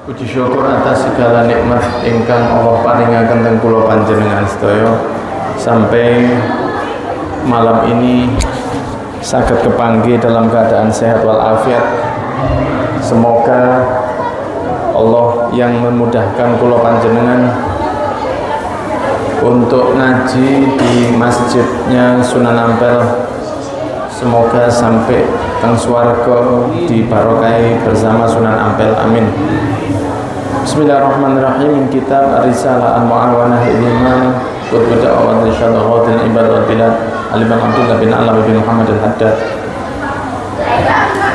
Puji syukur atas segala nikmat ingkang Allah paringaken teng kula panjenengan sedaya sampai malam ini saged kepanggih dalam keadaan sehat walafiat. Semoga Allah yang memudahkan kula panjenengan untuk ngaji di masjidnya Sunan Ampel, semoga sampai teng swarga dibarokai bersama Sunan Ampel, amin. Bismillahirrahmanirrahim. Kitab Risalah Al-Mu'awanah Al-Iman Qutb Da'wat Syadaghatil Ibad wal Bilad Al-Imam Abdullah bin Allah bin Muhammad Al-Haddad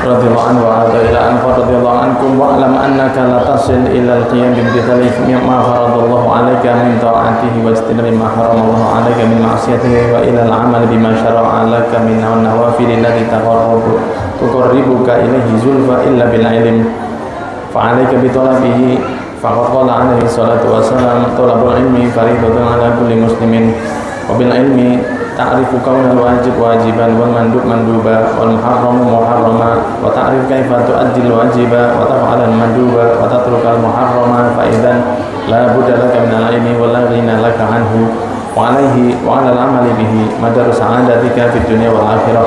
radhiyallahu anhu wa ila an radhiyallahu ankum wa alam annaka la tasil ila al-qiyam bi imtithali ma faradallahu 'alaika min ta'atihi wa istinabi ma haramallahu 'alaika min ma'siyatihi wa ila al-'amali bima syara'a laka min an-nawafil allati tuqarribuka ilayhi zulfa illa bil 'ilm fa 'alaika bi talabihi faqad qala 'alaihi salatu wassalam talabul ilmi fariidatun 'ala kulli muslimin wa bil ilmi ta'rifu kaunal wajib wajiban wal mandub manduba wal muharram muharrama wa ta'rif kaifa tu'addil wajiba wa taf'alal manduba wa tatrukal muharrama fa idzan la budda laka min al-ilmi wa la ghina laka anhu wa 'alaihi wa 'alal 'amali bihi madaru sa'adatika fid dunya wal akhirah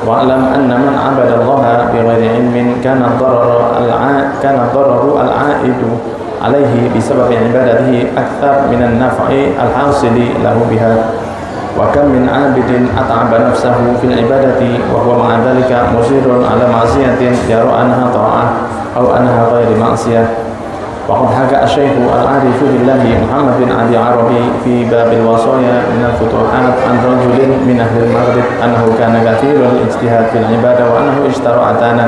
wa 'lam anna man 'abada Allah bighairi ilmin kana dararu al-'aidu 'alaihi bisabab ibadatihi akthar minan naf'i al-hasili lahu biha. Wa kam min 'abidin at'aba nafsahu fil ibadati wa huwa ma'a dhalika musirrun 'ala ma'siyatin yara anha ta'ah aw anha ghairi ma'siyah. Wa qad haka asy-syaikh al-'arif billahi Muhammad bin Ali Arabi fi babil wasaya min al-futuhat an rajulin min ahli al-maghrib annahu kana kathirul ijtihad fil ibadah wa annahu ishtara atana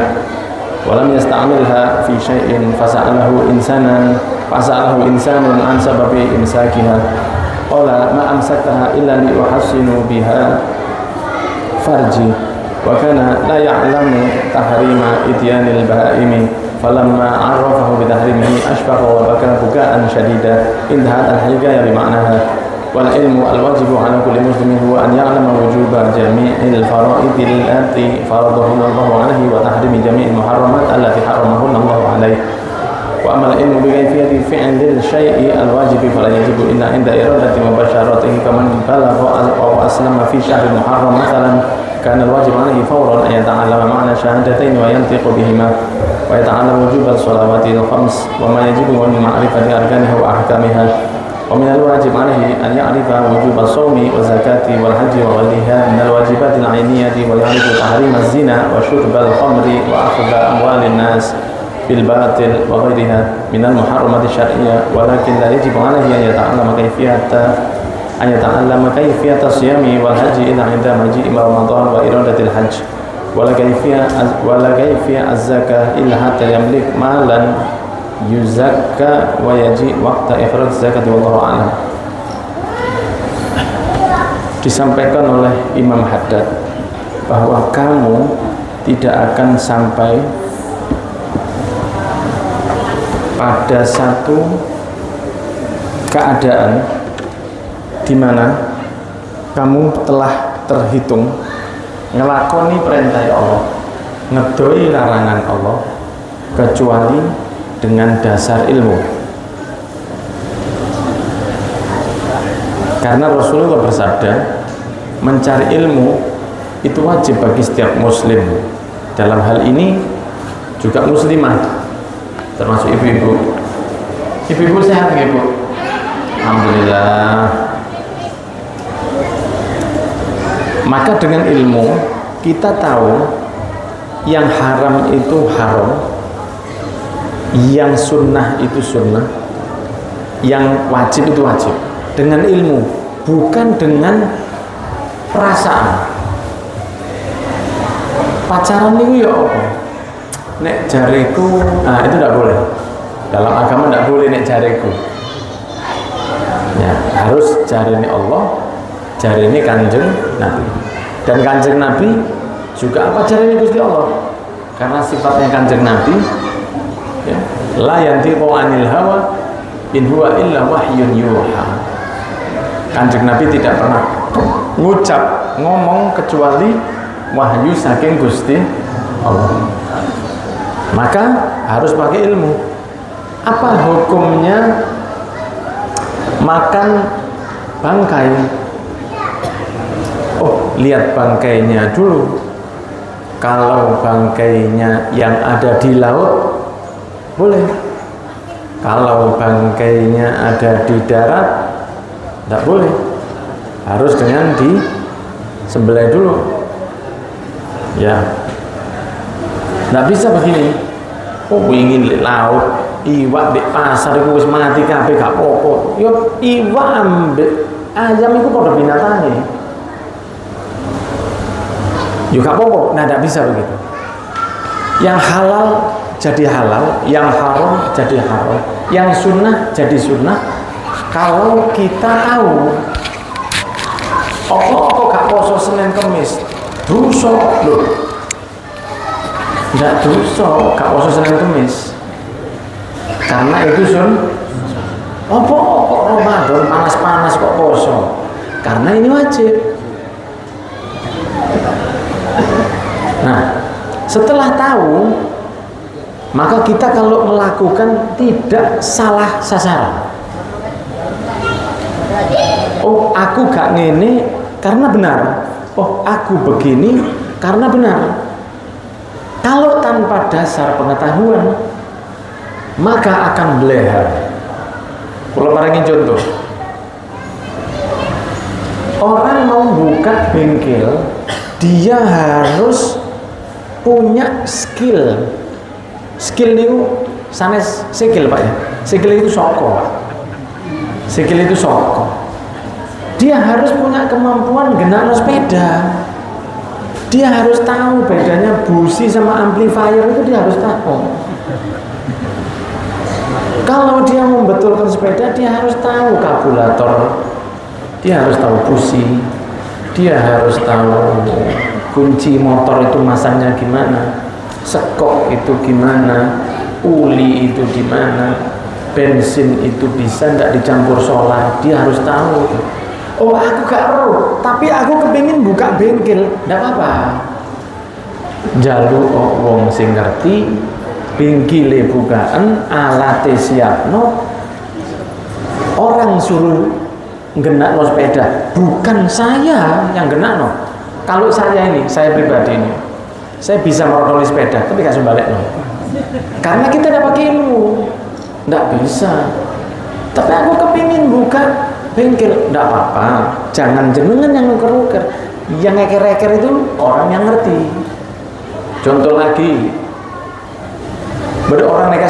wa lam yasta'milha fi syai'in fasa'alahu insanun an sababi imsakiha. Qala ma amsaktaha illa li uhassinu biha farji wa kana la ya'lamu tahrima ityanil bahaimi falamma 'arafahu bi tahrimihi ashfaqa wa baka bukaan shadida intahat al-hikayah bi ma'naha wal ilmu al-wajibu 'ala kulli muslimin huwa an ya'lama wujuba jami'il fara'idil allati faradahunna Allahu 'alaihi wa tahrimi jami'il muharramat allati haramahunna Allahu 'alaihi. Wa amal ilmu bi kayfiyati fi'lil syai'i al-wajibi fala yajibu illa inda iradati mubasharatihi kaman balagha aw aslama fi syahril muharram mathalan kana al-wajib 'alaihi fawran an yata'allama ma'na syahadatain wa yantiqu bihima wa yata'allama wujub as-salawati al-khams wa ma yajibu min ma'rifati arkaniha wa ahkamiha wa min al-wajib 'alaihi an ya'rifa wujub as-sawmi wa zakati wal hajji wa ghayriha min al-wajibati al-'ainiyati wa ya'rifu tahrim az-zina wa shurb al-khamri wa akhdha amwalin nas bil batil wa ghayriha min al-muharramat asy-syar'iyyah walakin la yajibu 'alaihi an yata'allama kayfiyata siyami wal haji ila 'inda maji'i ramadan wa iradatil hajj wala kayfiyat az-zakah illa hatta yamlik malan yuzakka wa yaji waqta ikhraj zakati wallahu a'lam. Disampaikan oleh Imam Haddad bahwa kamu tidak akan sampai pada satu keadaan di mana kamu telah terhitung ngelakoni perintah Allah, ngedoi larangan Allah kecuali dengan dasar ilmu. Karena Rasulullah bersabda, mencari ilmu itu wajib bagi setiap muslim. Dalam hal ini juga muslimah, termasuk ibu-ibu. Ibu-ibu sehat nggih, Bu? Alhamdulillah. Maka dengan ilmu kita tahu yang haram itu haram, yang sunnah itu sunnah, yang wajib itu wajib. Dengan ilmu, bukan dengan perasaan. Pacaran itu ya apa? Nek jariku, nah itu tidak boleh. Dalam agama tidak boleh nek jariku. Ya, harus jari ini Allah, jari ini kanjeng Nabi. Dan kanjeng Nabi juga apa jari ini Gusti Allah? Karena sifatnya kanjeng Nabi, ya, la yantiqu 'anil hawa in huwa illa wahyun yuha. Kanjeng Nabi tidak pernah ngomong kecuali wahyu saking Gusti Allah. Maka harus pakai ilmu. Apa hukumnya makan bangkai? Oh, lihat bangkainya dulu. Kalau bangkainya yang ada di laut, boleh. Kalau bangkainya ada di darat, tidak boleh. Harus dengan disembelih dulu. Ya, tidak bisa begini. Oh, ingin di laut, iwak di pasar itu wis mati kabeh gak apa-apa. Yo iwak ambek ayam itu pada binatangnya. Yo gak apa-apa. Nah, tidak bisa begitu. Yang halal jadi halal, yang haram jadi haram, yang sunnah jadi sunnah. Kalau kita tahu, apa gak poso Senin Kemis, dosa loh. Tidak dosa gak poso Senin Kemis. Karena itu apa kok Ramadan panas-panas kok poso? Karena ini wajib. Nah, setelah tahu, maka kita kalau melakukan tidak salah sasaran. Oh, aku gak ngene karena benar. Oh, aku begini karena benar. Kalau tanpa dasar pengetahuan, maka akan belehar. Kalau paringin contoh, orang mau buka bengkel, dia harus punya skill. Skill itu sanes skill Pak ya. Skill itu soko Pak. Skill itu soko. Dia harus punya kemampuan genakno sepeda. Dia harus tahu bedanya busi sama amplifier, itu dia harus tahu. Kalau dia membetulkan sepeda, dia harus tahu karburator, dia harus tahu busi, dia harus tahu kunci motor itu masangnya gimana, sekop itu gimana, uli itu di mana, bensin itu bisa tidak dicampur solar, dia harus tahu. Oh, aku gak roh, tapi aku kepingin buka bengkel, tidak apa-apa. Jaluk wong sing ngerti, bengkile bukaan, alate siapno, orang suruh genakno sepeda, bukan saya yang genakno. Kalau saya pribadi ini, saya bisa merotoli sepeda, tapi gak sembalikno. Karena kita tidak pakai ilmu, tidak bisa. Tapi aku kepingin buka bengkel, tidak apa-apa. Jangan jenengan yang nguker-nguker. Yang ngeker-ngeker itu orang yang ngerti. Contoh lagi, ada orang neka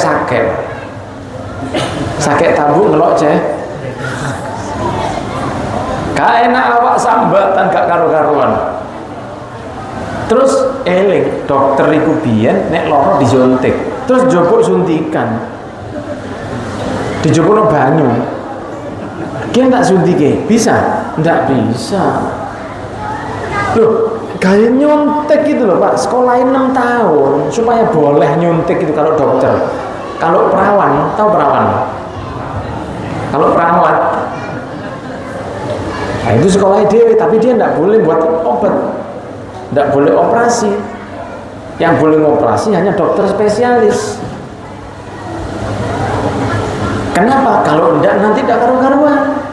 sakit tabuk ngelok ceh. Gak enak awak sambatan gak karu-karuan. Terus eling dokter iku biyen nek loro disuntik. Terus jopok suntikan. Dijopokno banyu. Ki tak suntike, bisa? Ndak bisa. Loh, gaya nyuntik gitu loh Pak, sekolahin 6 tahun supaya boleh nyuntik itu kalau dokter. Kalau perawan, tahu perawan? Kalau perawat, nah itu sekolah dewe, tapi dia tidak boleh buat obat, tidak boleh operasi. Yang boleh operasi hanya dokter spesialis. Kenapa? Kalau tidak nanti tidak karu-karuan.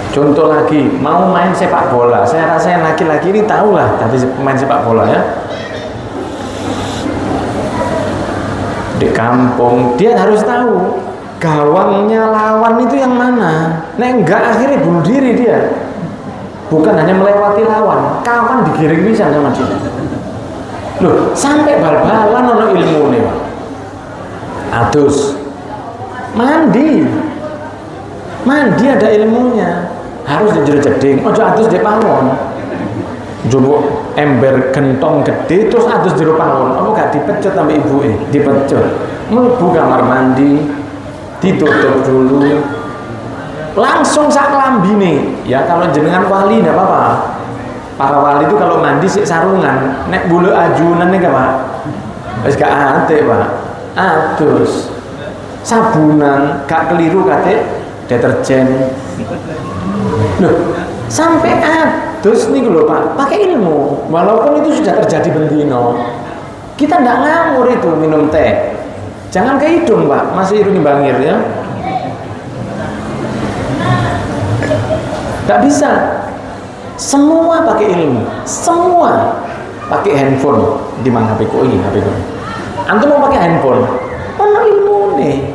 Contoh lagi, mau main sepak bola, saya rasa yang laki-laki ini tahulah tadi main sepak bola ya. Di kampung dia harus tahu gawangnya lawan itu yang mana. Nek enggak akhirnya bunuh diri dia. Bukan hanya melewati lawan, kawan digiring bisa sama dia. Loh, sampai bal-balan ono ilmu nih Pak. Atus mandi ada ilmunya. Harus dijero jeding, ojo atus di pawon. Jowo ember gentong gede terus atus jero pawon. Apa gak dipecut sama ibuke? Dipecut. Mlebu kamar mandi, ditutup dulu. Langsung sak klambine. Ya kalau jenengan wali enggak apa-apa. Para wali itu kalau mandi sik sarungan, nek bulu ajunan nek Pak. Wis gak ate, Pak. Atus. Sabunan gak keliru kate deterjen. Loh, sampai adus nih lho Pak, pakai ilmu. Walaupun itu sudah terjadi bendino, kita tidak ngawur itu minum teh. Jangan ke hidung Pak, masih hidung bangir ya. Gak bisa. Semua pakai ilmu, semua pakai handphone. Di mana HP ku? HP ku. Antum mau pakai handphone? Mana ilmu nih?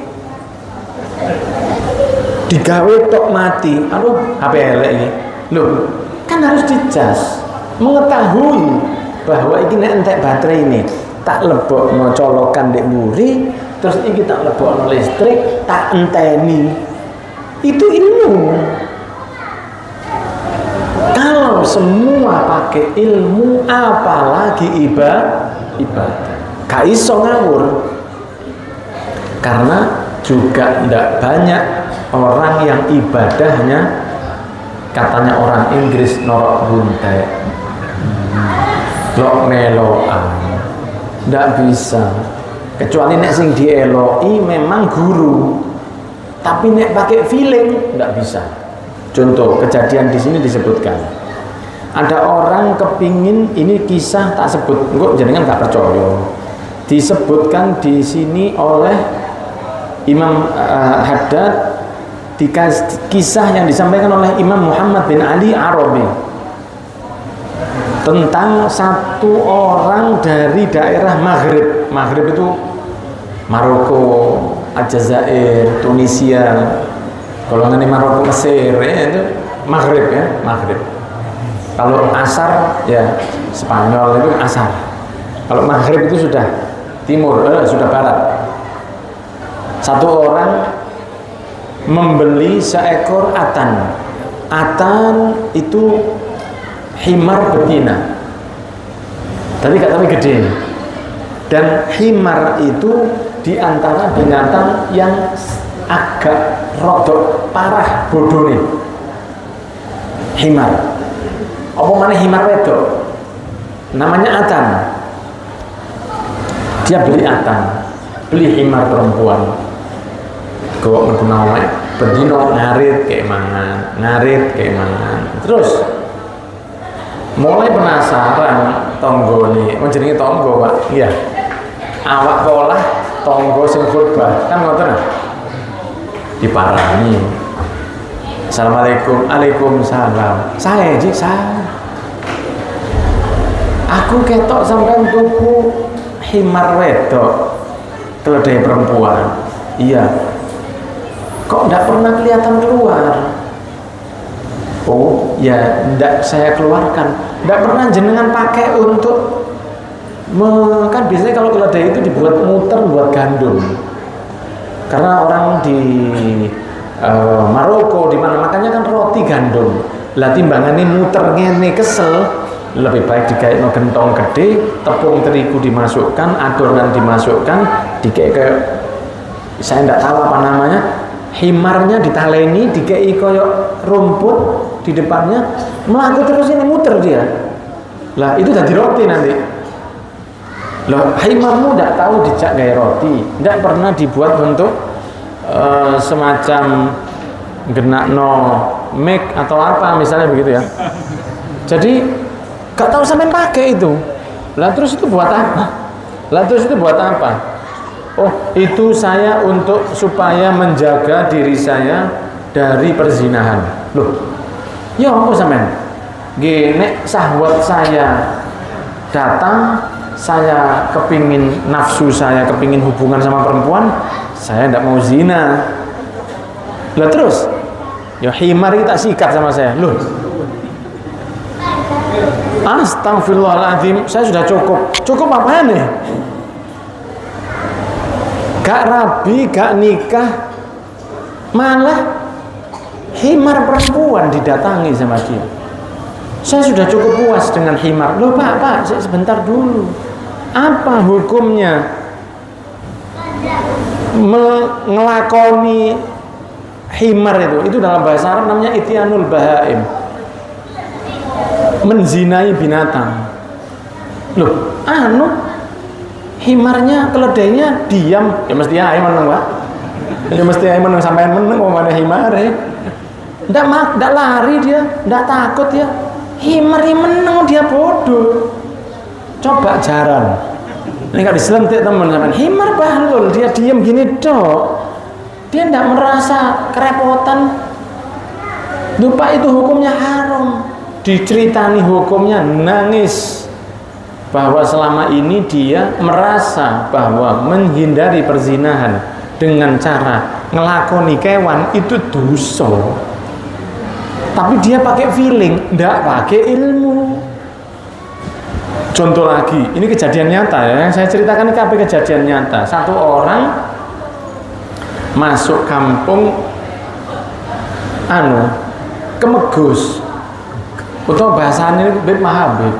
Digawe tok mati. Aduh, HP elek ini. Loh, kan harus dicas. Mengetahui bahwa ini nek entek baterai ini tak lebokno colokan dek mburi, terus iki tak lebokno listrik, tak enteni. Itu ilmu. Kalau semua pakai ilmu, apalagi ibadah, gak iso ngawur. Karena juga tidak banyak orang yang ibadahnya katanya orang Inggris norok buntai, lok meloan, tidak bisa. Kecuali nek sing dieloi memang guru, tapi nek pakai feeling tidak bisa. Contoh kejadian di sini disebutkan, ada orang kepingin, ini kisah tak sebut, kok jenengan gak percaya. Disebutkan di sini oleh Imam Haddad di kisah yang disampaikan oleh Imam Muhammad bin Ali Arabi tentang satu orang dari daerah Maghrib. Maghrib itu Maroko, Aljazair, Tunisia. Golongan Maroko, Mesir ya, itu Maghrib ya, Maghrib. Kalau Asar ya Spanyol itu Asar. Kalau Maghrib itu sudah timur, sudah barat. Satu orang membeli seekor atan. Atan itu himar betina. Tapi gede. Dan himar itu diantara binatang yang agak rodok parah bodoh nih. Himar. Apa mana himar wedok? Namanya atan. Dia beli atan, beli himar perempuan. Gawak mengenai bedino ngarit kayak mangan. Terus mulai penasaran tonggo nih, jenenge tonggo Pak. Iya. Awak polah tonggo sing khutbah kan ngoten. Diparani. Assalamualaikum, Waalaikumsalam. Saya. Aku ketok sampai tuku himar wedok keledai perempuan. Iya. Kok enggak pernah kelihatan keluar? Oh, ya enggak saya keluarkan. Enggak pernah jenengan pakai untuk kan biasanya kalau keledai itu dibuat muter buat gandum. Karena orang di Maroko di mana makanya kan roti gandum. Lah timbangannya muter ngene kesel, lebih baik digawe gentong gede, tepung terigu dimasukkan, adonan dimasukkan, kayak saya enggak tahu apa namanya, himarnya ditaleni, dikei koyok rumput di depannya, melaku terus ini muter dia. Lah itu jadi roti nanti. Loh, himarmu enggak tahu dijak gaya roti, enggak pernah dibuat untuk semacam genakno make atau apa misalnya begitu ya. Jadi gak tahu sampai pakai itu. Lah terus itu buat apa? Oh, itu saya untuk supaya menjaga diri saya dari perzinahan. Loh, ya apa sampean? Nek syahwat saya datang, saya kepingin nafsu saya kepingin hubungan sama perempuan, saya tidak mau zina. Lah terus ya himar kita sikat sama saya. Loh, astagfirullahaladzim, saya sudah cukup apa nih? Gak rabi, gak nikah, malah himar perempuan didatangi sama dia. Saya sudah cukup puas dengan himar. Loh pak, sebentar dulu. Apa hukumnya ngelakoni himar itu dalam bahasa Arab namanya ityanul bahaim, menzinai binatang. Loh, himarnya keledainya diam, ya mesti ae meneng Pak. Ya mesti ae meneng sampean meneng mau mana himar ya. Ndak lari dia, ndak takut ya. Himar meneng dia bodoh. Coba jaran. Ini kalau diselentik teman sampean, himar bahlul, dia diam gini dok. Dia tidak merasa kerepotan. Lupa itu hukumnya haram. Diceritani hukumnya nangis. Bahwa selama ini dia merasa bahwa menghindari perzinahan dengan cara ngelakoni kewan itu dosa. Tapi dia pakai feeling, tidak pakai ilmu. Contoh lagi, ini kejadian nyata ya, yang saya ceritakan ini kabeh kejadian nyata. Satu orang masuk kampung Kemegus. Atau bahasanya ini Bib Mahabib.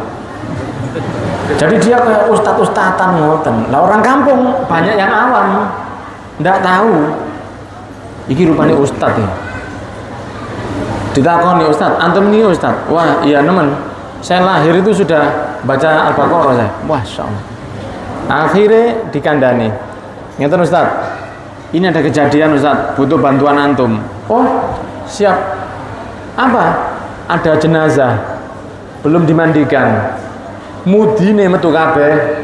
Jadi dia kayak ustad-ustadan ngoten. Lah orang kampung banyak yang awam, ndak tahu. Iki rupanya ustad ya. Ditakoni ustad, antum ini ustad. Wah iya nemen. Saya lahir itu sudah baca Al-Baqarah saya. Masya Allah. Akhirnya dikandani. Ngeten ustad. Ini ada kejadian ustad, butuh bantuan antum. Oh siap. Apa? Ada jenazah belum dimandikan. Mudine metu kabeh.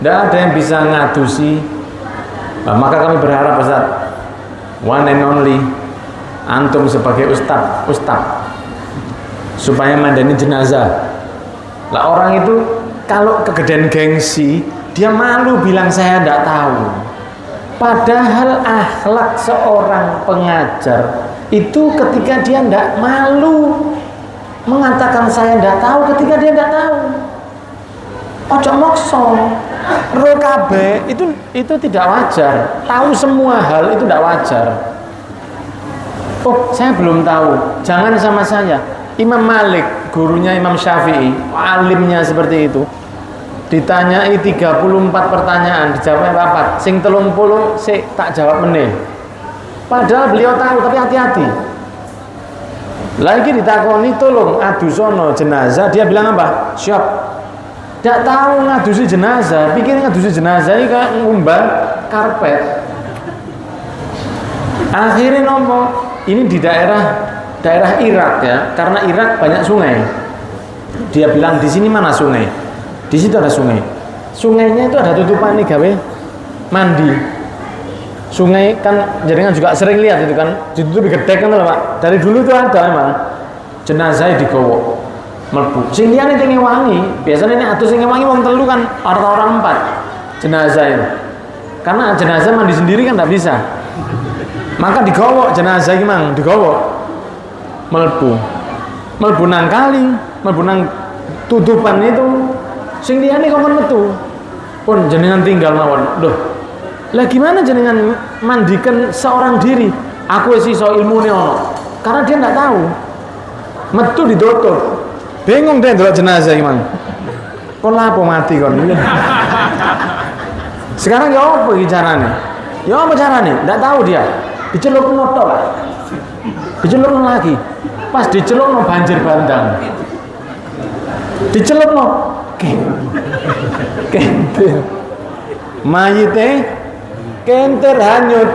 Ndak ada yang bisa ngadusi. Nah, maka kami berharap ustad, one and only antum sebagai ustad supaya mandani jenazah. Lah orang itu kalau kegedean gengsi, dia malu bilang saya tidak tahu. Padahal akhlak seorang pengajar itu ketika dia tidak malu mengatakan saya tidak tahu ketika dia tidak tahu. Ojo mokso. Ro kabeh itu tidak wajar. Tahu semua hal itu tidak wajar. Oh, saya belum tahu. Jangan sama saya. Imam Malik, gurunya Imam Syafi'i, alimnya seperti itu. Ditanyai 34 pertanyaan, dijawabnya papat. Sing 30 sik tak jawab meneh. Padahal beliau tahu, tapi hati-hati. Lagi ditakoni tolong adusono jenazah, dia bilang apa? Siap. Tidak tahu ngadusi jenazah, pikir ngadusi jenazah ini kayak ngumbah karpet. Akhirnya nopo, ini di daerah Irak ya, karena Irak banyak sungai. Dia bilang di sini mana sungai? Di situ ada sungai. Sungainya itu ada tutupan nih gawe mandi. Sungai kan jaringan juga sering lihat itu kan, ditutupi gedek kan loh Pak. Dari dulu itu ada memang jenazah digowo mlebu. Sing liyane sing wangi, biasanya ini atus sing wangi wong telu kan orang 4 jenazah itu. Karena jenazah mandi sendiri kan tidak bisa. Maka digowo jenazah iki mang digowo. Mlebu nang kali, mlebu nang tutupan itu. Sing liyane kok metu. Pun jenengan tinggal mawon. Loh. Lah gimana jenengan mandikan seorang diri? Aku wis iso ilmune ono. Karena dia enggak tahu. Metu ditutup. Bingung deh ndelok jenazah iki, Mang. Kon lapo mati kon. Sekarang ya apa iki carane? Ya apa carane? Enggak tahu dia. Dicelupno tok, Pak. Dicelupno lagi. Pas dicelupno banjir bandang. Dicelupno kentir. Mayite kentir hanyut.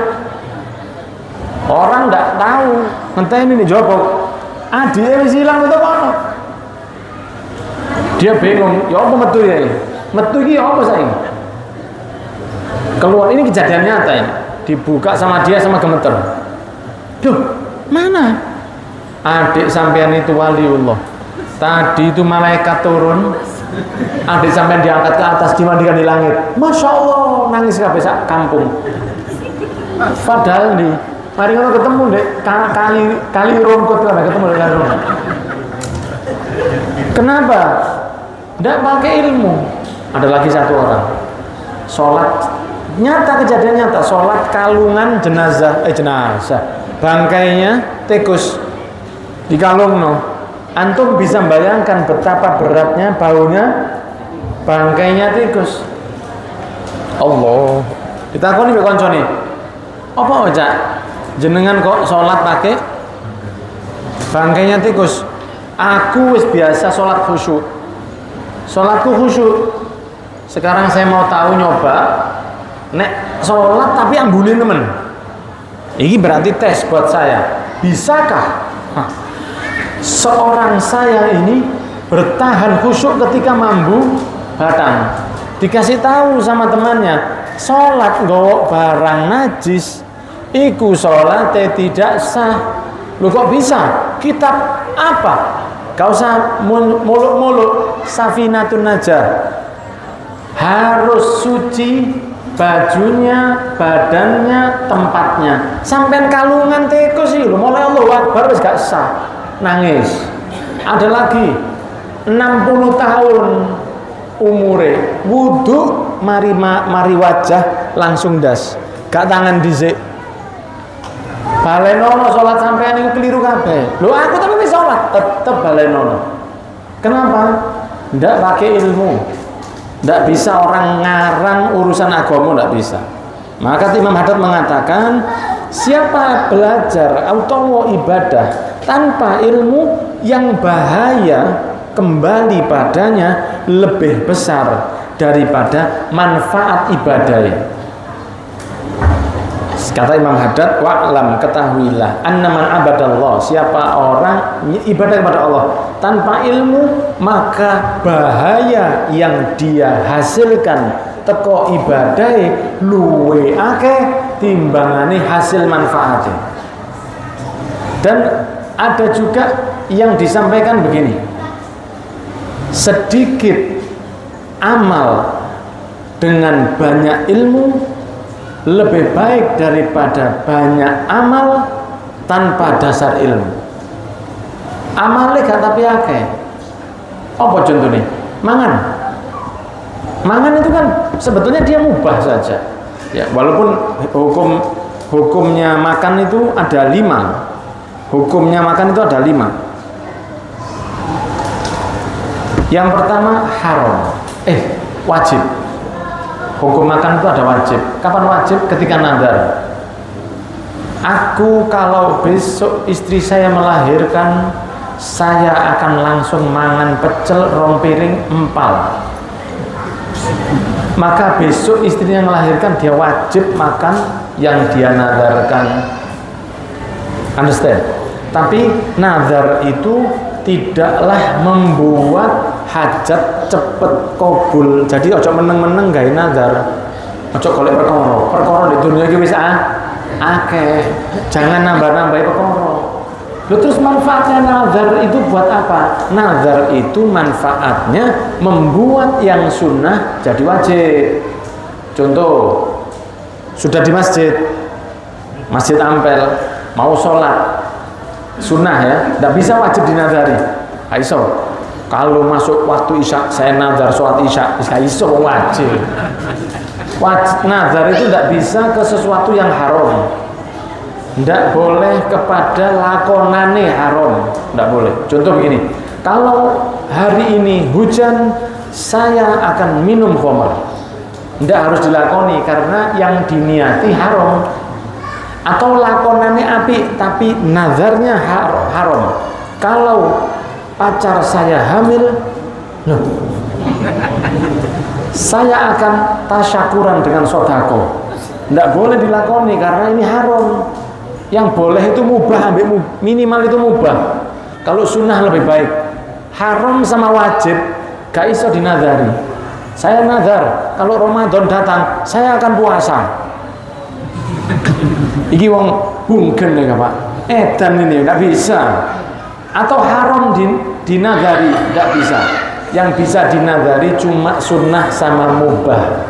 Orang enggak tahu. Ngenteni nih jopo. Dia wis ilang itu kono. Dia bingung, ya apa metu ya ini? Metu ini apa saya? Keluar, ini kejadian nyata ini. Dibuka sama dia sama gemeter. Duh, mana? Adik sampean itu waliullah. Tadi itu malaikat turun. Adik sampean diangkat ke atas, dimandikan di langit. Masya Allah, nangis kabeh sak kampung. Padahal nih, mari kita ketemu deh, kali rumput lah ketemu dengan rumput. Kenapa? Tidak pakai ilmu. Ada lagi satu orang sholat, nyata kejadian nyata, sholat kalungan jenazah bangkainya tikus di kalungno. Antum bisa bayangkan betapa beratnya baunya bangkainya tikus. Allah, ditakoni mbek koncone, apa aja jenengan kok sholat pakai bangkainya tikus? Aku wis biasa sholat khusyuk. Sholatku khusyuk. Sekarang saya mau tahu nyoba nek sholat tapi ambune temen. Ini berarti tes buat saya. Bisakah seorang saya ini bertahan khusyuk ketika mambu batang? Dikasih tahu sama temannya, sholat nggawa barang najis, iku sholatnya tidak sah. Lu kok bisa? Kitab apa? Gak usah muluk-muluk. Safinatun Najah. Harus suci bajunya, badannya, tempatnya. Sampai kalungan teko sih, mulai Allahu Akbar wis gak sah. Nangis. Ada lagi 60 tahun umure, wudu mari wajah langsung das. Gak tangan dhisik. Balenono sholat sampean itu keliru kabeh. Loh aku tapi bisa sholat, tetep balenono. Kenapa? Ndak pakai ilmu. Ndak bisa orang ngarang urusan agama, ndak bisa. Maka Imam Haddad mengatakan, siapa belajar atau ibadah tanpa ilmu, yang bahaya kembali padanya lebih besar daripada manfaat ibadah. Kata Imam Haddad, wa'lam, ketahuilah, annaman abadallah, siapa orang ibadah kepada Allah tanpa ilmu, maka bahaya yang dia hasilkan teko ibadah luwe akeh timbangane hasil manfaatnya. Dan ada juga yang disampaikan begini, sedikit amal dengan banyak ilmu lebih baik daripada banyak amal tanpa dasar ilmu. Amalnya gak tapi akeh. Apa contohnya? Mangan itu kan sebetulnya dia mubah saja. Ya, walaupun hukumnya makan itu ada 5. Hukumnya makan itu ada 5. Yang pertama haram. Wajib. Hukum makan itu ada wajib. Kapan wajib? Ketika nazar. Aku kalau besok istri saya melahirkan, saya akan langsung mangan pecel rong piring empal. Maka besok istrinya melahirkan, dia wajib makan yang dia nazarkan. Understand? Tapi nazar itu tidaklah membuat hajat cepet kabul. Jadi ojo meneng-meneng gawe nazar. Ojo golek perkara di dunia iki wis akeh. Jangan nambah-nambahi perkara. Terus manfaatnya nazar itu buat apa? Nazar itu manfaatnya membuat yang sunnah jadi wajib. Contoh, sudah di Masjid Ampel, mau sholat sunnah ya, tidak bisa wajib dinazari. Aisyah, kalau masuk waktu isya saya nazar sholat isya, iso wajib. Nazar itu tidak bisa ke sesuatu yang haram, tidak boleh kepada lakonane haram, tidak boleh. Contoh begini, kalau hari ini hujan, saya akan minum khamar, tidak harus dilakoni karena yang diniati haram. Atau lakonannya api tapi nazarnya haram. Kalau pacar saya hamil, loh, saya akan tasyakuran dengan sodako, tidak boleh dilakoni karena ini haram. Yang boleh itu mubah, minimal itu mubah. Kalau sunnah lebih baik. Haram sama wajib gak iso dinazari. Saya nazar kalau Ramadan datang saya akan puasa. Iki wong bungken ya Pak. Edan ini enggak bisa. Atau haram dinazari enggak bisa. Yang bisa dinazari cuma sunnah sama mubah.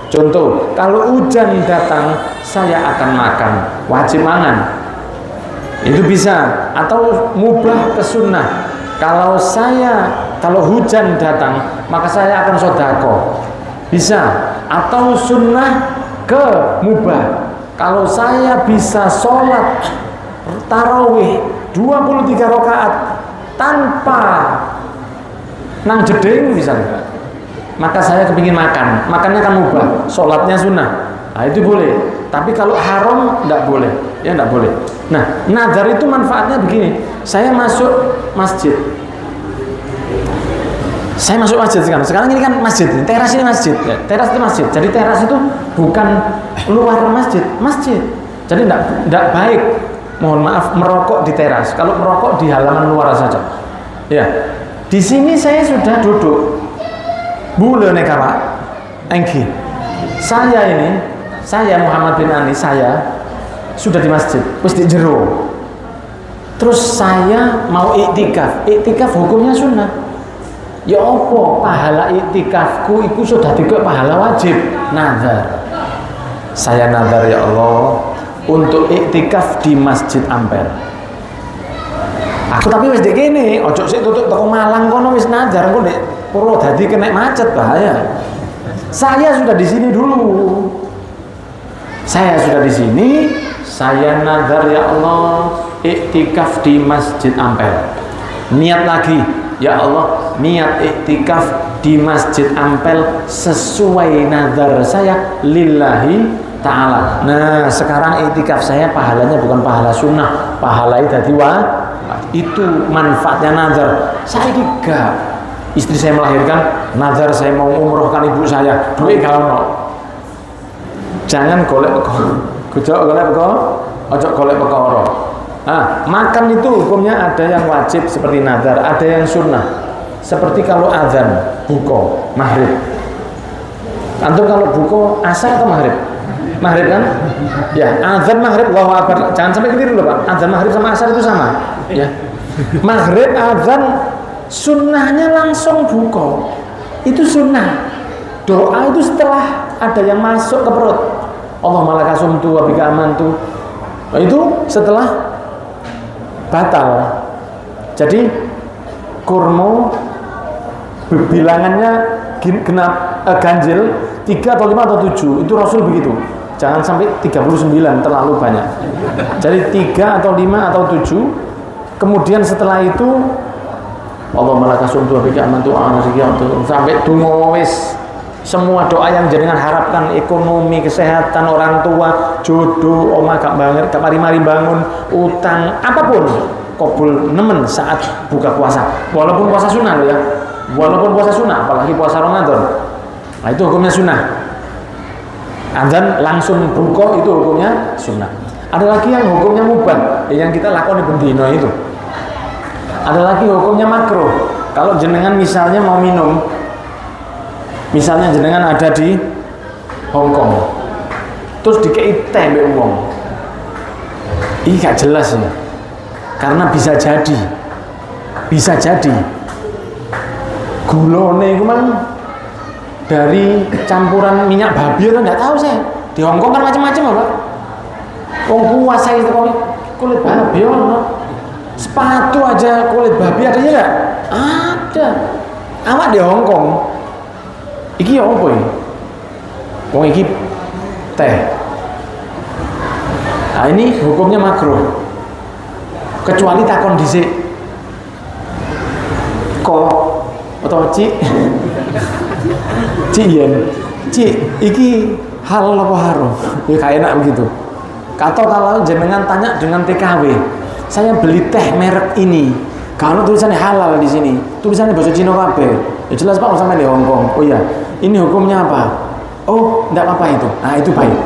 Contoh, kalau hujan datang saya akan makan, wajib mangan. Itu bisa. Atau mubah ke sunnah. Kalau hujan datang maka saya akan sodako. Bisa. Atau sunnah ke mubah. Kalau saya bisa sholat tarawih 23 rakaat tanpa nang jeding misalnya, maka saya kepingin makannya kan mubah, sholatnya sunnah, nah itu boleh. Tapi kalau haram tidak boleh, ya tidak boleh. Nah, nazar itu manfaatnya begini, saya masuk masjid sekarang ini kan masjid, teras ini masjid ya, teras itu masjid. Jadi teras itu bukan luar masjid. Jadi tidak baik, mohon maaf, merokok di teras. Kalau merokok di halaman luar saja ya. Di sini saya sudah duduk bule nih Pak, Enggi. Saya Muhammad bin Ani, saya sudah di masjid, wis di jero. Terus saya mau iktikaf. Iktikaf hukumnya sunnah. Ya apa pahala iktikafku itu sudah dikek pahala wajib. Nazar. Saya nazar ya Allah untuk iktikaf di Masjid Ampel. Aku tapi wis dek kene, ojo sik tutuk teko Malang kono wis nazar engko nek Purwodadi kena macet bahaya. Saya sudah di sini dulu. Saya sudah di sini, saya nazar ya Allah iktikaf di Masjid Ampel. Niat lagi, ya Allah, niat iktikaf di Masjid Ampel sesuai nazar saya lillahi ta'ala. Nah, sekarang iktikaf saya pahalanya bukan pahala sunnah, pahalanya dadi itu manfaatnya nazar. Saya gak. Istri saya melahirkan, nazar saya mau umrohkan ibu saya, duit gak ono. Jangan golek perkara. Nah, makan itu hukumnya ada yang wajib seperti nazar, ada yang sunnah. Seperti kalau azan, buka, maghrib. Antum kalau buka asar atau maghrib? Maghrib kan? Ya, azan maghrib, Allahu Akbar. Jangan sampai keliru loh Pak. Azan maghrib sama asar itu sama. Ya. Maghrib azan sunnahnya langsung buka. Itu sunnah. Doa itu setelah ada yang masuk ke perut. Allahumma laka sumtu wa bika amantu. Itu setelah batal. Jadi kurma bilangannya genap ganjil 3 atau 5 atau 7. Itu Rasul begitu. Jangan sampai 39 terlalu banyak. Jadi 3 atau 5 atau 7. Kemudian setelah itu Allahumma laka sumtu wa bika amantu sampai donga wis semua doa yang jenengan harapkan, ekonomi, kesehatan, orang tua, jodoh, omah gak banget, gak mari-mari bangun, utang, apapun kabul nemen saat buka puasa. Walaupun puasa sunnah loh ya. Walaupun puasa sunnah, apalagi puasa Ramadan. Nah, itu hukumnya sunnah. Azan langsung buka itu hukumnya sunnah. Ada lagi yang hukumnya mubah, yang kita lakukan di bendino itu. Ada lagi hukumnya makruh. Kalau jenengan misalnya mau minum, misalnya jenengan ada di Hongkong, terus dikei teh mbek wong. Ini gak jelas ya. Karena bisa jadi gulone itu kan dari campuran minyak babi atau enggak tahu saya. Di Hongkong kan macam-macam apa? Wong puasa itu kulit babi ono. Sepatu aja kulit babi adanya enggak? Ada. Awak di Hongkong. Iki ya apa ini? Wong iki teh. Nah, ini hukumnya makruh. Kecuali takon dhisik. Kok atau Cik? Cik yen. Cik, iki halal apa haram? Ya kayak enak begitu. Atau kalau jenengan tanya dengan TKW, saya beli teh merek ini. Kalau tulisannya halal di sini, tulisannya bahasa Cina kabeh. Ya jelas Pak, sampai di Hongkong. Oh iya, ini hukumnya apa? Oh, enggak apa-apa itu. Nah, itu baik.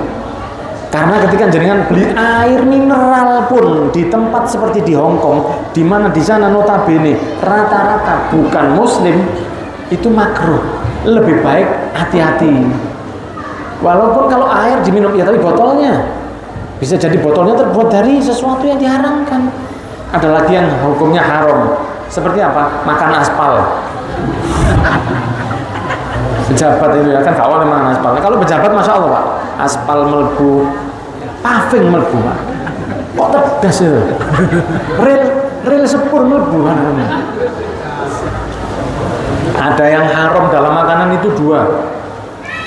Karena ketika jenengan beli air mineral pun di tempat seperti di Hongkong, di mana di sana notabene rata-rata bukan muslim, itu makruh. Lebih baik hati-hati. Walaupun kalau air diminum ya, tapi botolnya bisa jadi botolnya terbuat dari sesuatu yang diharamkan. Ada lagi yang hukumnya haram. Seperti apa? Makan aspal. Pejabat itu ya kan gak boleh makan aspal. Kalau pejabat masya Allah Pak, aspal melbu, paving melbu Pak. Kok tegas itu? Rel sepur melbu kan? Ada yang haram dalam makanan itu 2.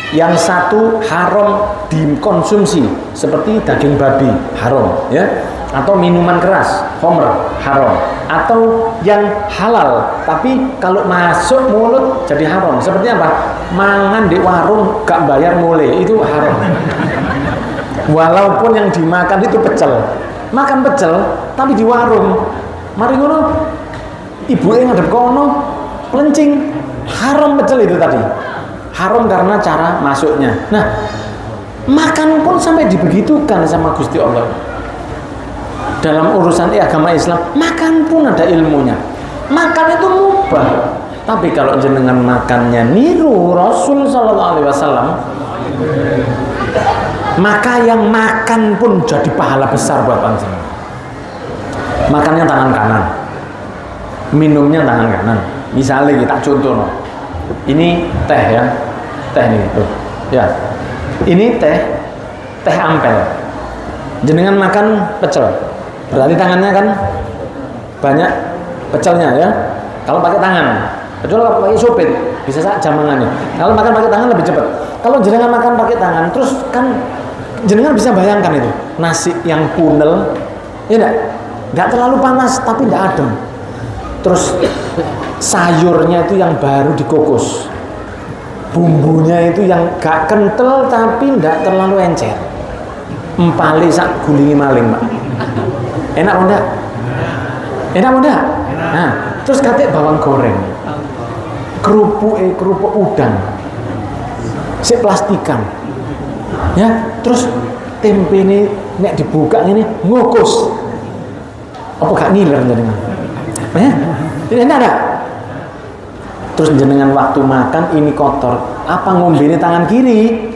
Yang satu haram dikonsumsi seperti daging babi haram ya, atau minuman keras khamr haram, atau yang halal tapi kalau masuk mulut jadi haram. Seperti apa? Mangan di warung gak bayar mulai, itu haram. Walaupun yang dimakan itu pecel, makan pecel tapi di warung, mari ngono ibu yang ngadep kono pelencing, haram pecel itu tadi. Haram karena cara masuknya. Nah, makan pun sampai dibegitukan sama Gusti Allah. Dalam urusan agama Islam, makan pun ada ilmunya. Makan itu mubah, Tapi kalau jenengan makannya niru Rasul sallallahu alaihi wasallam, maka yang makan pun jadi pahala besar buat panjenengan. Makannya tangan kanan, minumnya tangan kanan. Misalnya kita contoh, ini teh ya, teh nih tuh, ya, ini teh ampel. Jenengan makan pecel, berarti tangannya kan banyak pecelnya ya. Kalau pakai tangan, kecuali kalau pakai supit, bisa saja mangannya. Kalau makan pakai tangan lebih cepat. Kalau jenengan makan pakai tangan, terus kan jenengan bisa bayangkan itu nasi yang punel, ya nggak terlalu panas tapi nggak adem. Terus sayurnya itu yang baru dikukus, bumbunya itu yang gak kental tapi nggak terlalu encer. Empali sak gulingi maling, Pak. Enak enggak? Enak enggak? Nah, terus katik bawang goreng, kerupuk udang, si plastikan, ya. Terus tempe ini nek dibuka ini ngukus, apa gak ngiler jenengan? Ya, ini enak enggak? Terus jenengan waktu makan ini kotor, apa ngombe ini tangan kiri?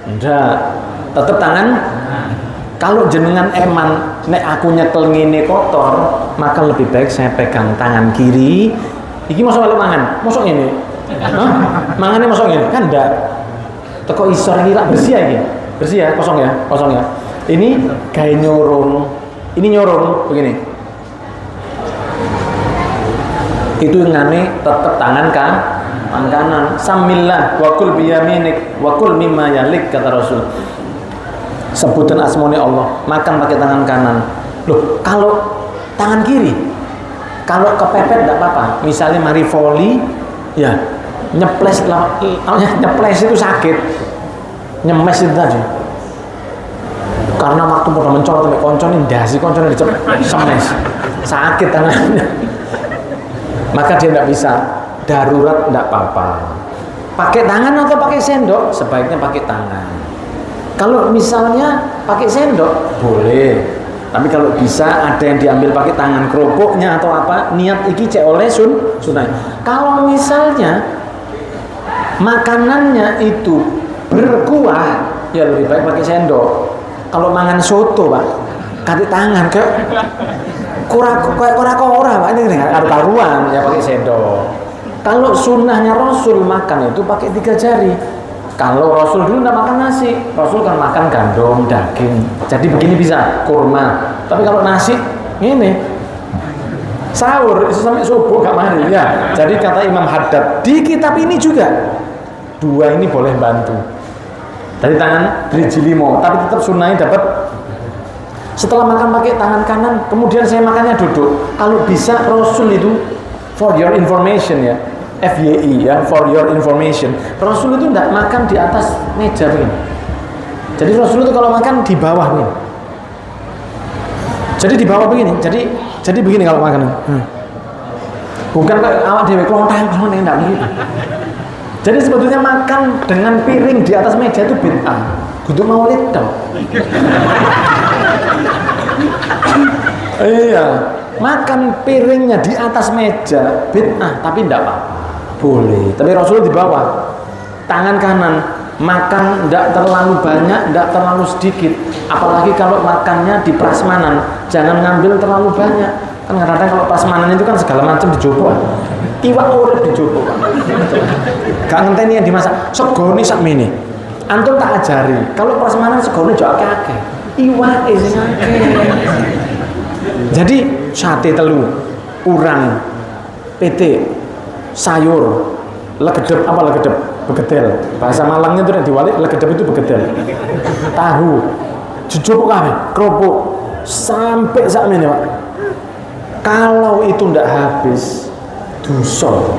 Enggak, tetap tangan. Kalau jenengan eman, nek aku nyekel ngene kotor, maka lebih baik saya pegang tangan kiri. Iki masuk kalau mangan, masuk ini. Mangannya masuk ini, kan enggak. Teko isor ini tak bersih ya, bersih ya, kosong ya, kosong ya. Ini kayak nyorong, ini nyorong begini. Itu ngane tetap tangan kanan. Samillah wakul biyaminik wakul mimma yalik, kata Rasul. Sebutan asmoni Allah, makan pakai tangan kanan. Loh, kalau tangan kiri, kalau kepepet enggak apa-apa. Misalnya mari volley, ya nyeples itu sakit, nyemes itu tadi. Karena waktu pada mencolot sampai koncon ini dasi konconnya dicemes, sakit tangannya. Maka dia tidak bisa, darurat tidak apa-apa. Pakai tangan atau pakai sendok, sebaiknya pakai tangan. Kalau misalnya pakai sendok boleh, tapi kalau bisa ada yang diambil pakai tangan, kerupuknya atau apa, niat iki cek oleh sunnah. Kalau misalnya makanannya itu berkuah, ya lebih baik pakai sendok. Kalau mangan soto, Pak, kasih tangan ke kora Pak, ini ada taruhan ya pakai sendok. Kalau sunnahnya Rasul makan itu pakai 3 jari. Kalau Rasul dulu tidak makan nasi, Rasul kan makan gandum, daging. Jadi begini bisa, kurma. Tapi kalau nasi, ini sahur, itu sampai subuh gak mari ya. Jadi kata Imam Haddad, di kitab ini juga 2 ini boleh bantu. Dari tangan driji limo, tapi tetap sunnahnya dapat. Setelah makan pakai tangan kanan, kemudian saya makannya duduk. Kalau bisa Rasul itu, for your information ya, FYI ya, for your information, Rasul itu tidak makan di atas meja begini. Jadi Rasul itu kalau makan di bawah begini. Jadi di bawah begini. Jadi begini kalau makan. Bukan kayak awak dewe klontang enggak begitu. Jadi sebetulnya makan dengan piring di atas meja itu bid'ah. Kudu maulid dong. Iya, makan piringnya di atas meja bid'ah, tapi tidak apa-apa. Boleh, tapi Rasul di bawah. Tangan kanan, makan tidak terlalu banyak, tidak terlalu sedikit. Apalagi kalau makannya di prasmanan, jangan ngambil terlalu banyak. Kan kadang-kadang kalau prasmanan itu kan segala macam dicoba. Iwak urip dicoba. Gak ngenteni yang dimasak. Segone sak mene. Antum tak ajari. Kalau prasmanan segone jo akeh-akeh. Iwak sing akeh. Jadi sate telu, urang, PT, sayur, legedep apa legedep? Begedel. Bahasa Malangnya itu yang diwalik legedep itu begedel. Tahu, jujur kabeh, kerupuk sampai sak meneh, Pak. Kalau itu ndak habis, dosa.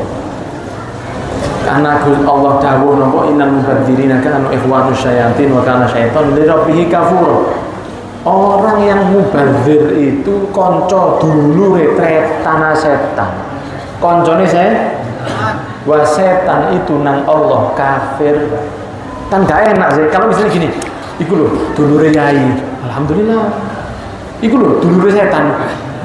Karena Allah dawuh napa innal mubadzirina kanu ikhwanu syayatin wa kana syaitan li rabbih kafur. Orang yang mubadzir itu konco dulure tretana setan. Koncone wa setan itu nang Allah kafir. Kan gak enak sih kalau misalnya gini. Iku lho dulure yai. Alhamdulillah. Iku lho dulure setan.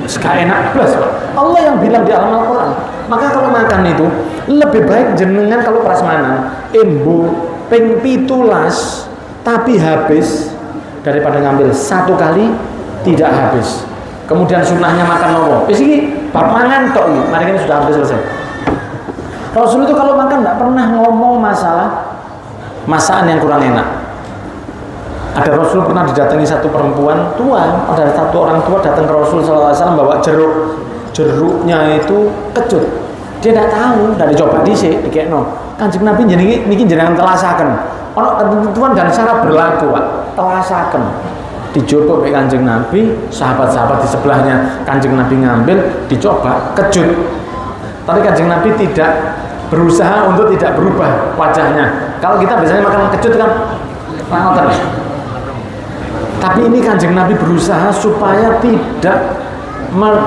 Gak enak plus. Allah yang bilang di dalam Al-Qur'an. Maka kalau makan itu Lebih baik jenengan kalau prasmanan embo ping 17 tapi habis daripada ngambil satu kali tidak habis. Kemudian sunnahnya makan nopo. Wis iki bab mangan tok iki. Mari ini sudah hampir selesai. Rasul itu kalau makan tidak pernah ngomong masalah masakan yang kurang enak. Ada Rasul pernah didatangi satu perempuan tua, ada satu orang tua datang ke Rasul SAW bawa jeruk. Jeruknya itu kecut. Dia tidak tahu, tidak dicoba dhisik, dikekno. Kanjeng Nabi niki jenengan telasaken. Ono ketentuan dan syarat berlaku, Pak. Telasaken. Dicoba oleh Kanjeng Nabi, sahabat-sahabat di sebelahnya Kanjeng Nabi ngambil, dicoba, kecut. Tapi Kanjeng Nabi tidak berusaha untuk tidak berubah wajahnya. Kalau kita biasanya makan kecut kan ngoten. Tapi ini Kanjeng Nabi berusaha supaya tidak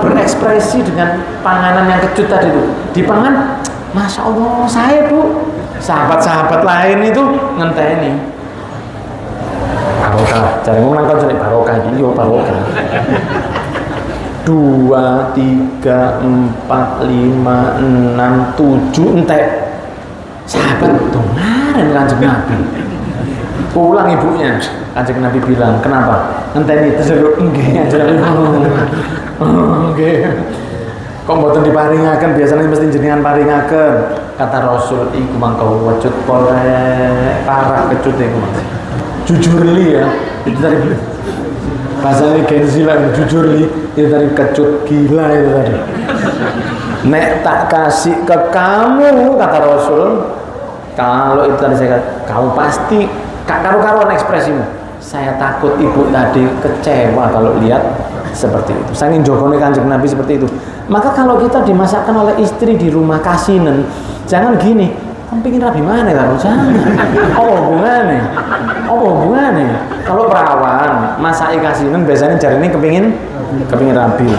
berekspresi dengan panganan yang kecut tadi itu. Dipangan, Masya Allah, saya Bu. Sahabat-sahabat lain itu ngenteni. Barokah, cari ngomong kan cari barokah, iya barokah. 2, 3, 4, 5, 6, 7 entek. Sahabat dongaren Kanjeng Nabi. Pulang ibunya, Kanjeng Nabi bilang, kenapa? Ngenteni terus nggih Kanjeng Nabi. Nggih. Kok mboten diparingaken, biasanya mesti jenengan paringaken. Kata Rasul iku mangko wujud polek parah kecut iku. Jujur li ya. Itu tadi bahasanya Genzi lah, jujur li itu tadi kecut gila itu tadi. Nek tak kasih ke kamu, kata Rasul, kalau itu tadi saya kata, kamu pasti karu-karuan ekspresimu. Saya takut ibu tadi kecewa kalau lihat seperti itu. Saking jogone Kanjeng Nabi seperti itu. Maka kalau kita dimasakkan oleh istri di rumah kasinen, jangan gini, kamu pingin rabi mana kan? Jangan. Oh hubungannya. Kalau perawan masaki kasinen biasanya jari ini kepingin rabi.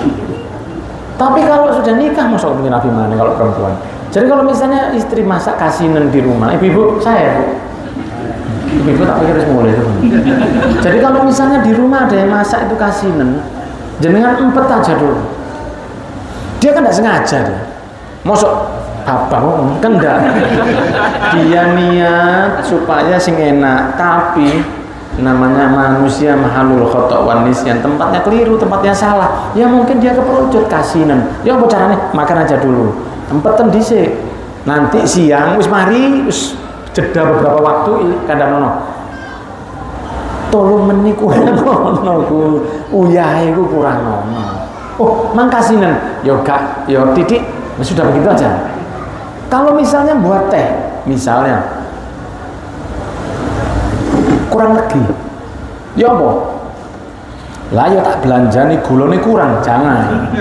Tapi kalau sudah nikah masa kepingin rabi mana kalau perempuan? Jadi kalau misalnya istri masak kasinen di rumah, ibu saya Bu. Ibu tak pikir mulai itu. Jadi kalau misalnya di rumah ada yang masak itu kasinen, jenengan empet aja dulu. Dia kan tidak sengaja dia. Mosok apa kan enggak. Dia niat supaya sing enak, tapi namanya manusia mahalul khata' wan nisyan, tempatnya keliru, tempatnya salah. Ya mungkin dia keperucut kasinen. Ya apa caranya? Makan aja dulu. Empetan dhisik. Nanti siang wis mari wis jeda beberapa waktu kandhanono. Tolong menit kurang ono ku. Uyahe ku kurang ono. Oh, mangkasinan, yo gak, yo titik, sudah begitu aja. Kalau misalnya buat teh, misalnya kurang lagi, ya apa? Lah yo tak belanja nih gulone kurang, jangan.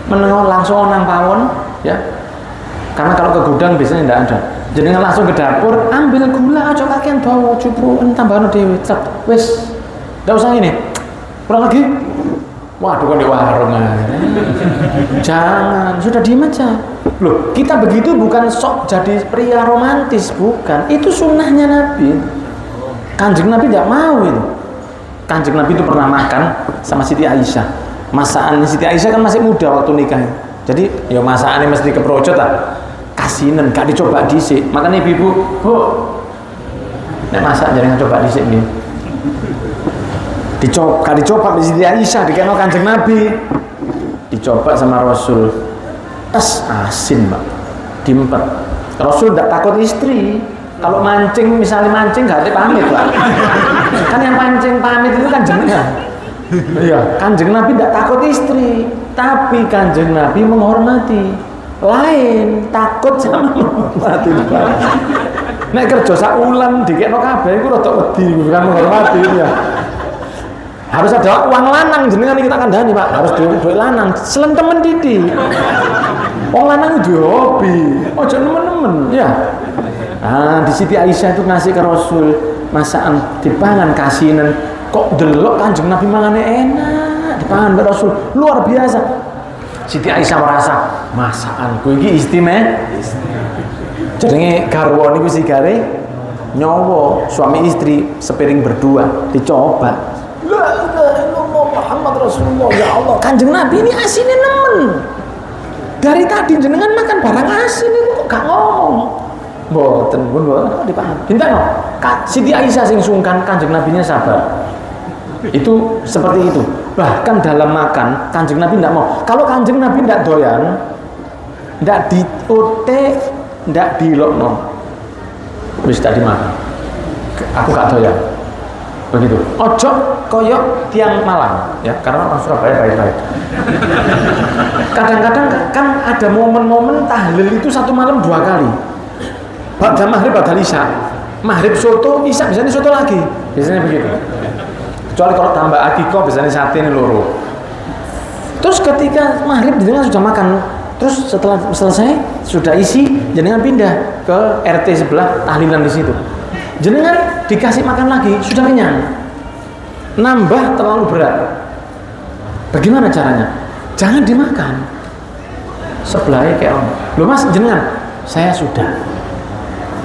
Menengok langsung nang pawon, ya. Karena kalau ke gudang biasanya tidak ada. Jadi langsung ke dapur, ambil gula, aja kakean bawa, cupu, tambahno dhewe, cet, wis. Ndak usah ini. Kurang lagi. Waduh kan di warung aja. Jangan, sudah diem aja. Loh, kita begitu bukan sok jadi pria romantis, bukan. Itu sunnahnya Nabi. Kanjeng Nabi tidak mau itu. Kanjeng Nabi itu pernah makan sama Siti Aisyah. Masakan Siti Aisyah kan masih muda waktu nikah. Jadi ya masakannya mesti keprojot lah. Kasinen, gak dicoba dhisik. Makanya ibu-ibu, Bu, nek masak jangan coba dhisik nggih. Dicoba di Siti Aisyah, dikenal Kanjeng Nabi, dicoba sama Rasul, asin Mbak, diempet. Rasul tidak takut istri. Kalau mancing, misalnya mancing gak ada pamit Pak. Kan yang mancing pamit itu kan jenengan. Iya, Kanjeng Nabi tidak takut istri, tapi Kanjeng Nabi menghormati. Lain takut sama menghormati Pak. Nek kerja sak ulan dikekno kabeh iku rada wedi, bukan menghormati ya. Harus ada uang lanang jenengan kita kandhani Pak, harus duit lanang selen temen didi. Wong lanang itu hobi, ojo nemen-nemen ya. Nah, di Siti Aisyah itu ngasih ke Rasul masakan dipangan kasinen, kok delok Kanjeng Nabi mangane enak, dipangan ke Rasul luar biasa. Siti Aisyah merasa masakanku iki istimewa. Jenenge garwa niku sigare nyawa suami istri sepiring berdua dicoba. La ilaha illallah Muhammad Rasulullah, ya Allah. Kanjeng Nabi ini asinnya nemen. Dari tadi jenengan makan barang asin itu kok gak ngomong. Mboten pun dipaham. Bintang Kak Siti Aisyah sing sungkan, Kanjeng Nabinya sabar. Itu seperti itu. Bahkan dalam makan Kanjeng Nabi tidak mau. Kalau Kanjeng Nabi tidak doyan, tidak diote, tidak dilokno, wis tak dimakan. Aku gak doyan. Begitu. Ojo koyok tiang Malang, ya, karena orang Surabaya baik-baik. Kadang-kadang kan ada momen-momen tahlil itu satu malam 2 kali. Ba'da maghrib, ba'da isya. Maghrib soto, isya biasanya soto lagi. Biasanya begitu. Kecuali kalau tambah akikoh biasanya sate ini loro. Terus ketika maghrib jenengan sudah makan, terus setelah selesai sudah isi, jenengan pindah ke RT sebelah tahlilan di situ. Jenengan dikasih makan lagi, sudah kenyang. Nambah terlalu berat. Bagaimana caranya? Jangan dimakan. Sebelahnya kayak orang. Loh mas, jenengan, saya sudah.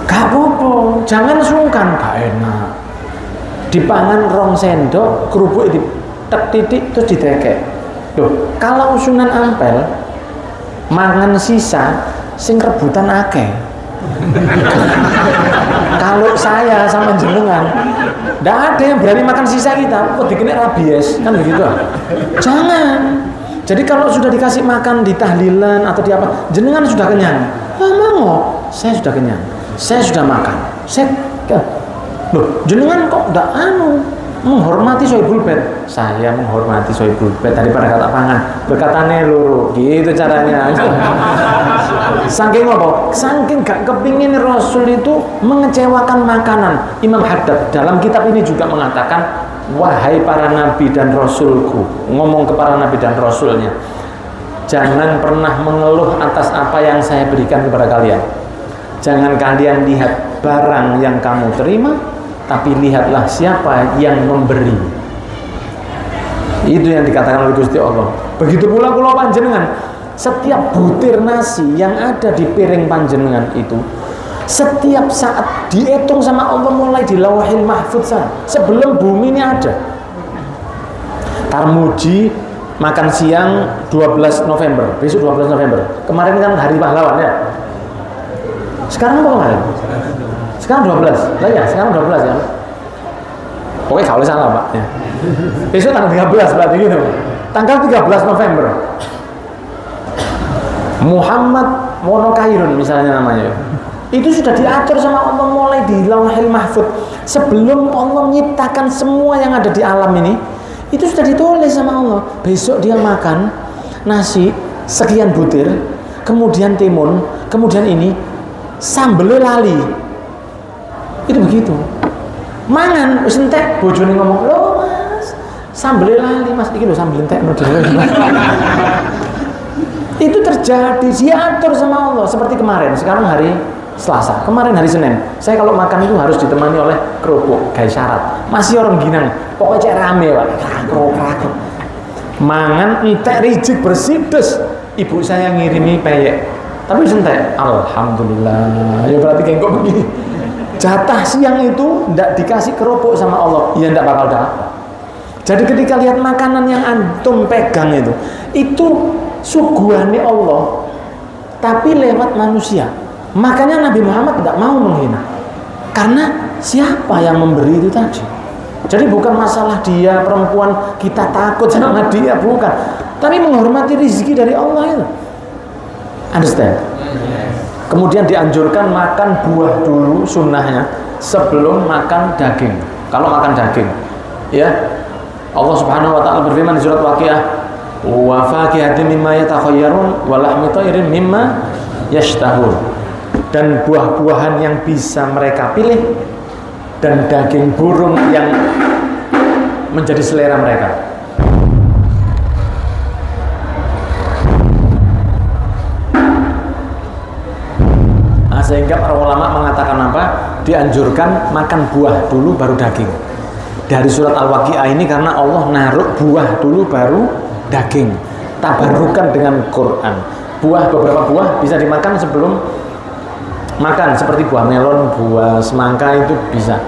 Gak apa-apa, jangan sungkan, gak enak. Dipangan 2 sendok, kerupuk di tek titik terus ditekek. Loh, kalau Sunan Ampel mangan sisa sing rebutan akeh. Kalau saya sama jenengan nggak ada yang berani makan sisa kita, kok dikena rabies kan begitu. Jangan. Jadi kalau sudah dikasih makan di tahlilan atau di apa, jenengan sudah kenyang. Mau, saya sudah kenyang, saya sudah makan. Loh, jenengan kok nggak menghormati sohibul bed. Saya menghormati sohibul bed daripada kata pangan. Berkatane loro, gitu caranya. Saking apa? Saking gak kepingin Rasul itu mengecewakan makanan. Imam Haddad dalam kitab ini juga mengatakan, wahai para nabi dan rasulku, ngomong ke para nabi dan rasulnya, jangan pernah mengeluh atas apa yang saya berikan kepada kalian. Jangan kalian lihat barang yang kamu terima, tapi lihatlah siapa yang memberi. Itu yang dikatakan oleh Gusti Allah. Begitu pula kula panjenengan, setiap butir nasi yang ada di piring panjenengan itu setiap saat dihitung sama Allah mulai di Lauhil Mahfudz sebelum bumi ini ada. Tarmuji makan siang 12 November, besok 12 November. Kemarin kan hari pahlawan ya. Sekarang apa kemarin? Sekarang 12. Lah ya, sekarang 12 ya. Pokoknya kalau salah Pak ya. Besok tanggal 13 berarti gitu. Tanggal 13 November. Muhammad Monokairun misalnya namanya. Itu sudah diatur sama Allah mulai di Lauhil Mahfudz. Sebelum Allah menciptakan semua yang ada di alam ini, itu sudah ditulis sama Allah. Besok dia makan nasi sekian butir, kemudian timun, kemudian ini sambelnya lali. Itu begitu. Mangan wis entek, bojone ngomong, "Loh, Mas, sambelnya lali, Mas. Iki lho sambel entek menurut." Itu terjadi, diatur sama Allah seperti kemarin. Sekarang hari Selasa, kemarin hari Senin. Saya kalau makan itu harus ditemani oleh kerupuk, guys syarat. Masih orang ginang, pokoknya cek rame Pak. Kerupuk. Mangan entek rijik bersih des. Ibu saya ngirimi peyek. Tapi entek. Alhamdulillah. Ya berarti kayak kok begini. Jatah siang itu ndak dikasih kerupuk sama Allah, ya ndak bakal dapat. Jadi ketika lihat makanan yang antum pegang itu suguhannya Allah, tapi lewat manusia. Makanya Nabi Muhammad tidak mau menghina, karena siapa yang memberi itu tadi. Jadi bukan masalah dia perempuan kita takut sama dia, bukan, tapi menghormati rezeki dari Allah itu. Understand? Kemudian dianjurkan makan buah dulu sunnahnya sebelum makan daging. Kalau makan daging, ya Allah Subhanahu Wa Taala berfirman di surat Waqiah, wa fakihatin mimma yatakhayyarun wa lahmi thayrin mimma yashtahun. Dan buah-buahan yang bisa mereka pilih dan daging burung yang menjadi selera mereka. Nah, sehingga para ulama mengatakan apa? Dianjurkan makan buah dulu baru daging. Dari surat Al-Waqiah ini karena Allah naruh buah dulu baru daging. Tabarukan dengan Quran. Beberapa buah bisa dimakan sebelum makan, seperti buah melon, buah semangka itu bisa.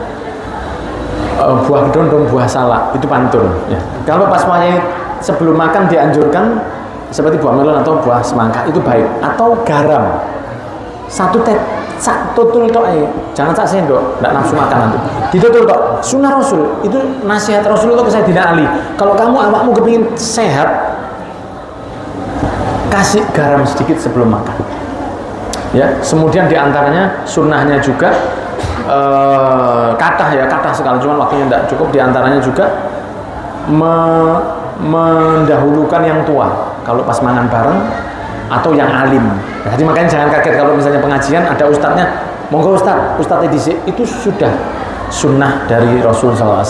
Buah kedondong, buah salak itu pantun. Ya. Kalau pas semuanya sebelum makan dianjurkan seperti buah melon atau buah semangka itu baik. Atau garam. satu sak tutul tok jangan sak sendok, ndak nafsu makan nanti. Ditutul tok. Sunnah Rasul itu nasihat Rasulullah ke Sayyidina Ali. Kalau kamu awakmu kepingin sehat, kasih garam sedikit sebelum makan. Ya, kemudian diantaranya sunnahnya juga kata sekali, cuman waktunya tidak cukup. Diantaranya juga mendahulukan yang tua kalau pas mangan bareng atau yang alim. Nah, jadi makanya jangan kaget kalau misalnya pengajian ada ustadznya, monggo ustadz edisi, itu sudah sunnah dari Rasul SAW.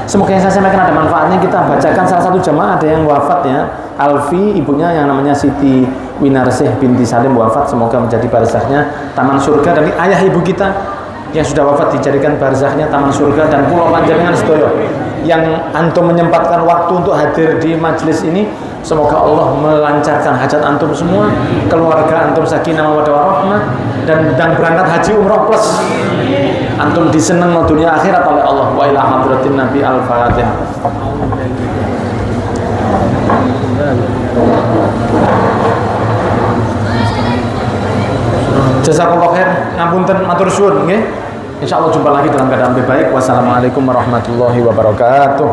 Semoga yang saya sampaikan ada manfaatnya. Kita bacakan salah satu jamaah ada yang wafat ya, Alfi, ibunya yang namanya Siti Winarsih binti Salim wafat, semoga menjadi barzahnya taman surga. Dan ayah ibu kita yang sudah wafat dijadikan barzahnya taman surga. Dan pulau panjenengan sedoyo yang antum menyempatkan waktu untuk hadir di majelis ini, semoga Allah melancarkan hajat antum semua, keluarga antum sakinah mawaddah warahmah, dan berangkat haji umroh plus antum diseneng dunia akhirat oleh Allah. Wa ila hadratin Nabi al-Fatihah. Jazakallahu khair, ngapunten matur suwun nggih. Insyaallah jumpa lagi dalam keadaan lebih baik. Wassalamualaikum warahmatullahi wabarakatuh.